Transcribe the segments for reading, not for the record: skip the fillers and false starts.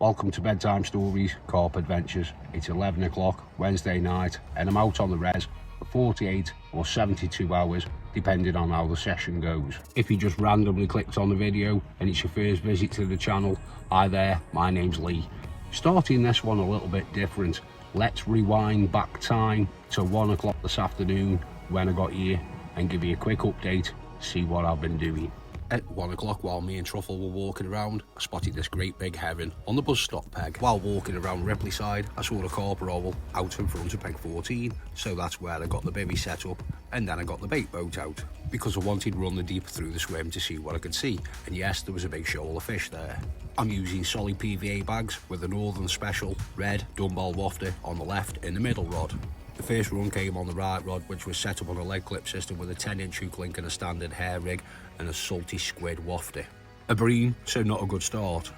Welcome to Bedtime Stories, Carp Adventures. It's 11 o'clock Wednesday night and I'm out on the res for 48 or 72 hours depending on how the session goes. If you just randomly clicked on the video and it's your first visit to the channel, hi there, my name's Lee. Starting this one a little bit different. Let's rewind back time to 1 o'clock this afternoon when I got here and give you a quick update, see what I've been doing. At 1 o'clock, while me and Truffle were walking around, I spotted this great big heron on the bus stop peg. While walking around Ripley side, I saw a carp roll out in front of peg 14, so that's where I got the bivvy set up, and then I got the bait boat out, because I wanted to run the deep through the swim to see what I could see, and yes, there was a big shoal of fish there. I'm using solid PVA bags with a Northern Special red dumbell Wafter on the left in the middle rod. The first run came on the right rod, which was set up on a leg clip system with a 10-inch hook link and a standard hair rig and a salty squid wafter. A bream, so not a good start.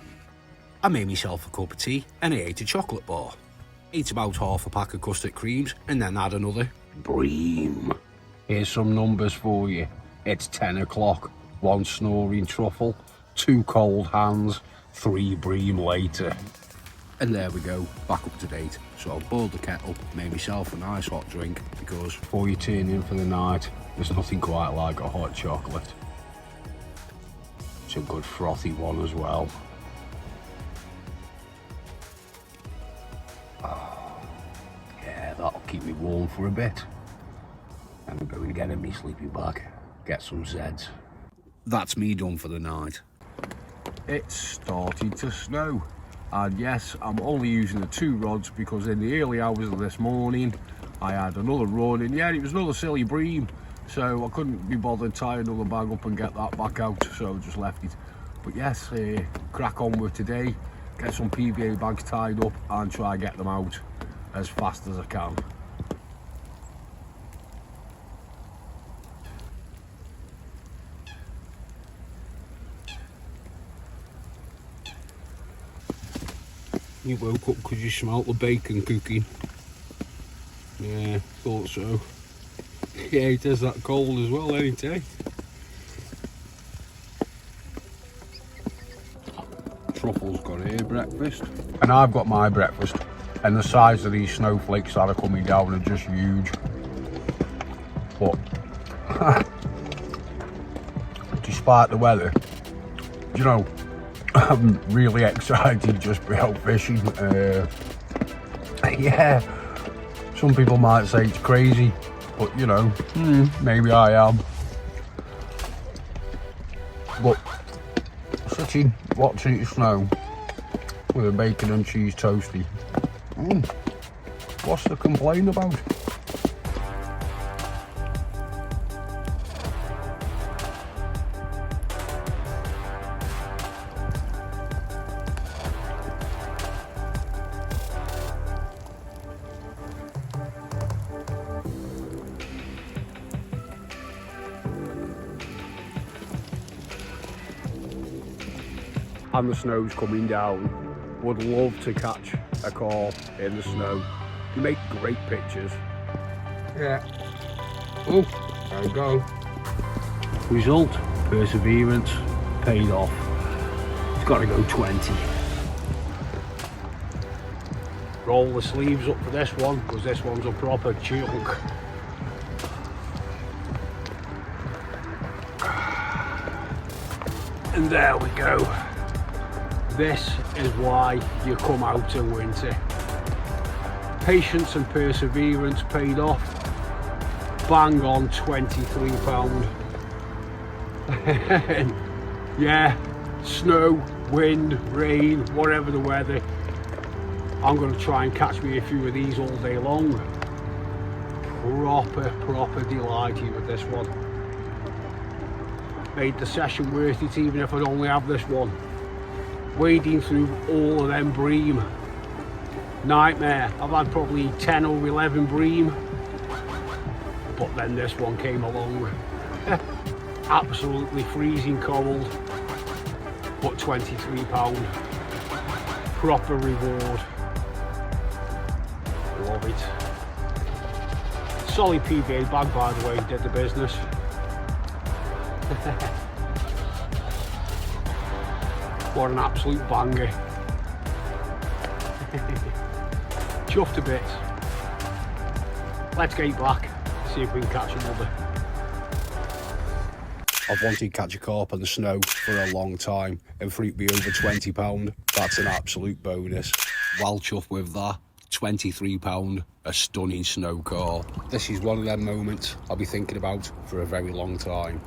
I made myself a cup of tea and I ate a chocolate bar. Ate about half a pack of custard creams and then had another bream. Here's some numbers for you. It's 10 o'clock, 1 snoring truffle, 2 cold hands, 3 bream later. And there we go, back up to date. So I've boiled the kettle, made myself a nice hot drink, because before you turn in for the night, there's nothing quite like a hot chocolate. It's a good frothy one as well. Oh, yeah, that'll keep me warm for a bit. And I'm going to get in my sleeping bag, get some Zeds. That's me done for the night. It's started to snow. And yes, I'm only using the 2 rods because in the early hours of this morning I had another run, and yeah, it was another silly bream, so I couldn't be bothered tying another bag up and get that back out, so I just left it. But yes, crack on with today, get some PVA bags tied up and try and get them out as fast as I can. You woke up because you smelt the bacon cooking. Yeah, thought so. Yeah, it is that cold as well, ain't it? Truffle's got her breakfast. And I've got my breakfast. And the size of these snowflakes that are coming down are just huge. But, despite the weather, you know, I'm really excited just to be out fishing. Yeah, some people might say it's crazy, but you know, maybe I am. But sitting, watching it snow with a bacon and cheese toastie, what's to complain about? And the snow's coming down. Would love to catch a carp in the snow. You make great pictures. Yeah. Oh, there we go. Result, perseverance, paid off. It's got to go 20. Roll the sleeves up for this one, because this one's a proper chunk. And there we go. This is why you come out in winter. Patience and perseverance paid off. Bang on £23. Yeah, snow, wind, rain, whatever the weather, I'm going to try and catch me a few of these all day long. Proper delighted with this one. Made the session worth it even if I'd only have this one. Wading through all of them bream. Nightmare. I've had probably 10 or 11 bream, but then this one came along. Absolutely freezing cold, but £23. Proper reward. Love it. Solid PVA bag, by the way, did the business. What an absolute banger. Chuffed a bit. Let's get back, see if we can catch another. I've wanted to catch a carp on the snow for a long time, and for it to be over £20, that's an absolute bonus. Well chuffed with that. £23, a stunning snow carp. This is one of them moments I'll be thinking about for a very long time.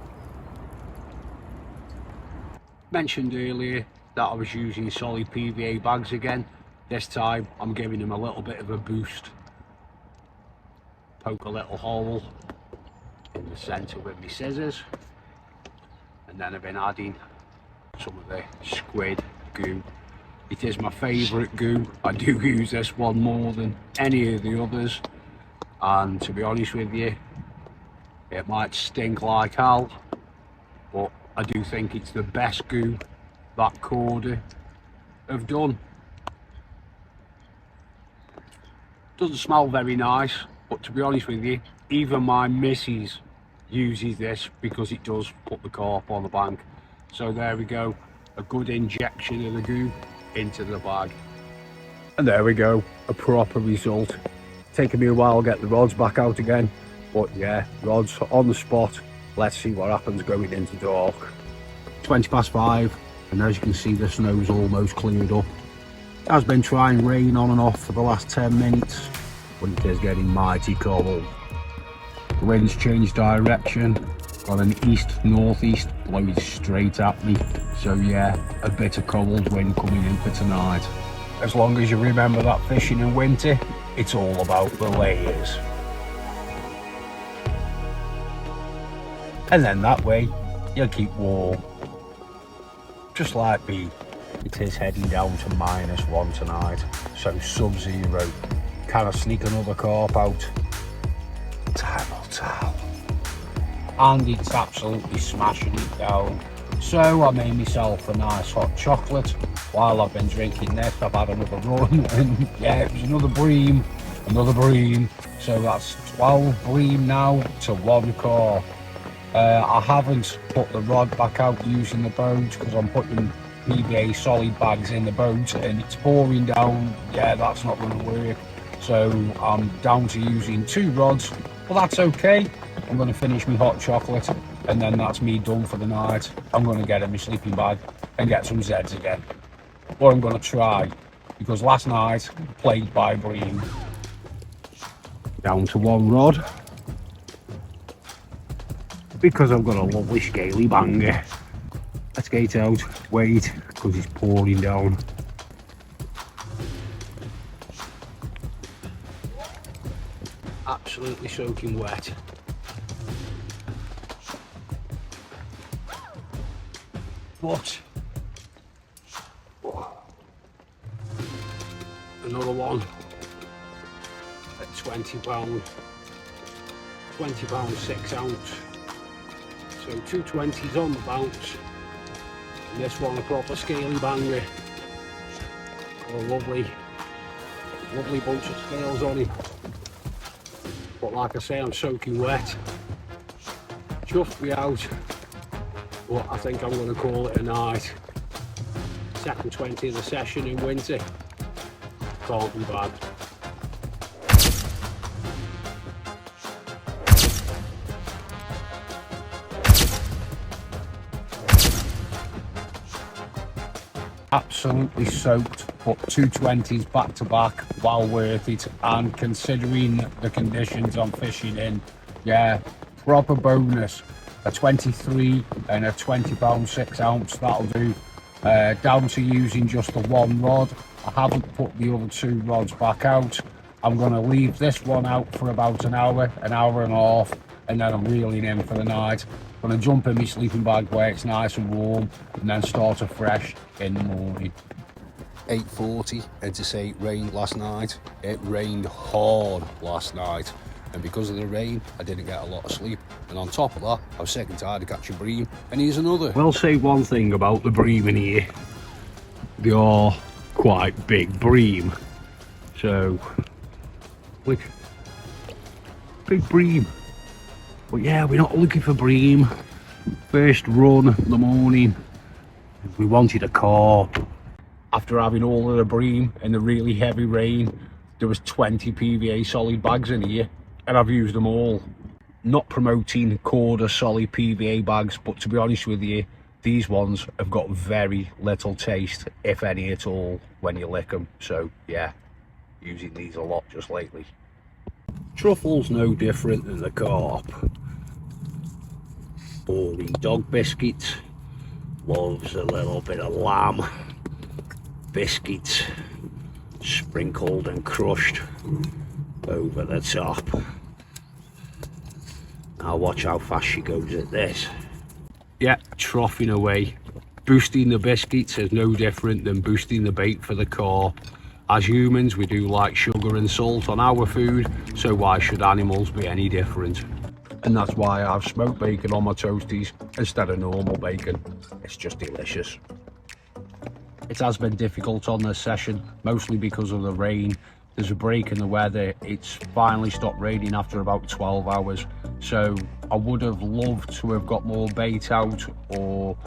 Mentioned earlier that I was using solid PVA bags again. This time I'm giving them a little bit of a boost. Poke a little hole in the centre with my scissors, and then I've been adding some of the squid goo. It is my favourite goo. I do use this one more than any of the others, and to be honest with you, it might stink like hell, but I do think it's the best goo that Corda have done. Doesn't smell very nice, but to be honest with you, even my missus uses this because it does put the carp on the bank. So there we go, a good injection of the goo into the bag. And there we go, a proper result. Taking me a while to get the rods back out again, but yeah, rods on the spot. Let's see what happens going into dark. 5:20, and as you can see, the snow's almost cleared up. It has been trying rain on and off for the last 10 minutes, but it is getting mighty cold. The wind's changed direction, got an east-northeast blowing straight at me, so yeah, a bit of cold wind coming in for tonight. As long as you remember that fishing in winter, it's all about the layers. And then that way, you'll keep warm. Just like me. It is heading down to -1 tonight, so sub-zero. Can I sneak another carp out? Time will tell. And it's absolutely smashing it down. So I made myself a nice hot chocolate. While I've been drinking this, I've had another run, and yeah, it was another bream. So that's 12 bream now to 1 carp. I haven't put the rod back out using the boat because I'm putting PVA solid bags in the boat and it's pouring down. Yeah, that's not going to work. So I'm down to using 2 rods, but that's okay. I'm going to finish my hot chocolate and then that's me done for the night. I'm going to get in my sleeping bag and get some Zeds again. Or I'm going to try, because last night played by bream. Down to 1 rod, because I've got a lovely scaly banger. Let's get it out, wait, because it's pouring down. Absolutely soaking wet. But another one at £20, £20 6 ounce. So 220s on the bounce, and this one a proper scaly banger. Got a lovely bunch of scales on it. But like I say, I'm soaking wet. Chuffed me out, but I think I'm going to call it a night. Second 20 of the session in winter. Can't be bad. Absolutely soaked, but 220s back to back, well worth it. And considering the conditions I'm fishing in, yeah, proper bonus. A 23 and a £20 6 ounce, that'll do. Down to using just the 1 rod. I haven't put the other 2 rods back out. I'm going to leave this one out for about an hour and a half, and then I'm reeling in for the night. I'm going to jump in my sleeping bag where it's nice and warm, and then start afresh in the morning. 8:40, and to say it rained last night, it rained hard last night, and because of the rain I didn't get a lot of sleep, and on top of that I was sick and tired of catching bream, and here's another. Well, say one thing about the bream in here, they are quite big bream, so look, big bream. But yeah, we're not looking for bream. First run in the morning, we wanted a carp. After having all of the bream and the really heavy rain, there was 20 PVA solid bags in here, and I've used them all. Not promoting coldest solid PVA bags, but to be honest with you, these ones have got very little taste, if any at all, when you lick them. So yeah, using these a lot just lately. Truffle's no different than the carp. Boring dog biscuits, loves a little bit of lamb biscuits, sprinkled and crushed over the top. Now watch how fast she goes at this. Yeah, troughing away. Boosting the biscuits is no different than boosting the bait for the carp. As humans, we do like sugar and salt on our food, so why should animals be any different? And that's why I have smoked bacon on my toasties instead of normal bacon. It's just delicious. It has been difficult on this session, mostly because of the rain. There's a break in the weather. It's finally stopped raining after about 12 hours. So I would have loved to have got more bait out or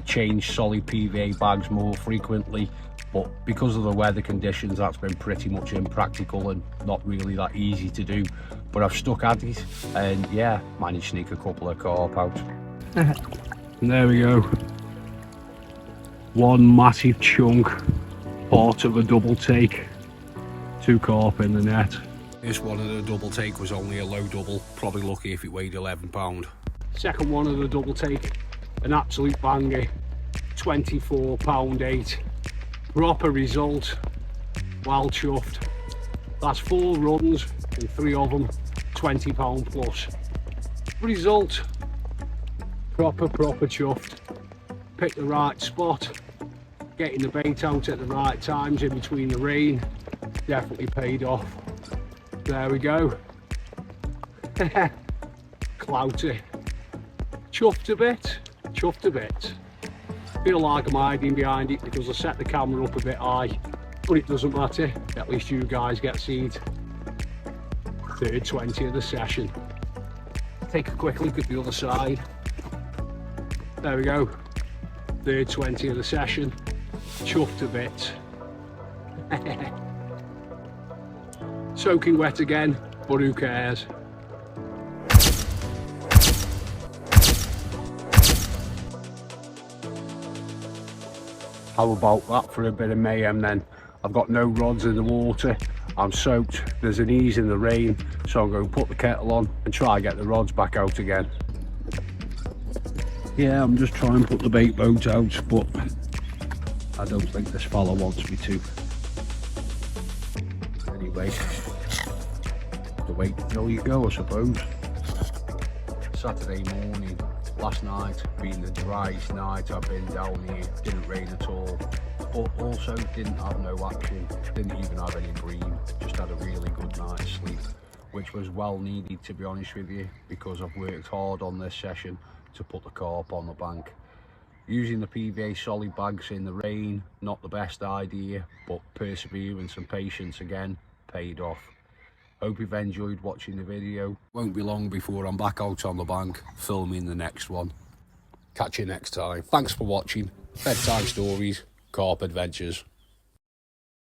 changed solid PVA bags more frequently. But because of the weather conditions, that's been pretty much impractical and not really that easy to do. But I've stuck at it and yeah, managed to sneak a couple of carp out. And there we go. One massive chunk, part of a double take. 2 carp in the net. This one of the double take was only a low double, probably lucky if it weighed 11 pound. Second one of the double take, an absolute banger, 24 pound 8. Proper result, well chuffed. That's 4 runs and 3 of them 20 pound plus. Result, proper chuffed. Picked the right spot, getting the bait out at the right times in between the rain, definitely paid off. There we go. Clouty. Chuffed a bit. Feel like I'm hiding behind it because I set the camera up a bit high, but it doesn't matter, at least you guys get seen. Third 20 of the session. Take a quick look at the other side. There we go. Third 20 of the session. Chuffed a bit. Soaking wet again, but who cares? How about that for a bit of mayhem then? I've got no rods in the water, I'm soaked, there's an ease in the rain, so I'm going to put the kettle on and try and get the rods back out again. Yeah, I'm just trying to put the bait boat out, but I don't think this fella wants me to. Anyway, the wait until you go, I suppose. Saturday morning, last night being the driest night I've been down here, didn't rain at all, but also didn't have no action, didn't even have any bream, just had a really good night's sleep, which was well needed, to be honest with you, because I've worked hard on this session to put the carp on the bank. Using the PVA solid bags in the rain, not the best idea, but perseverance and patience again paid off. Hope you've enjoyed watching the video. Won't be long before I'm back out on the bank filming the next one. Catch you next time. Thanks for watching. Bedtime stories, carp adventures.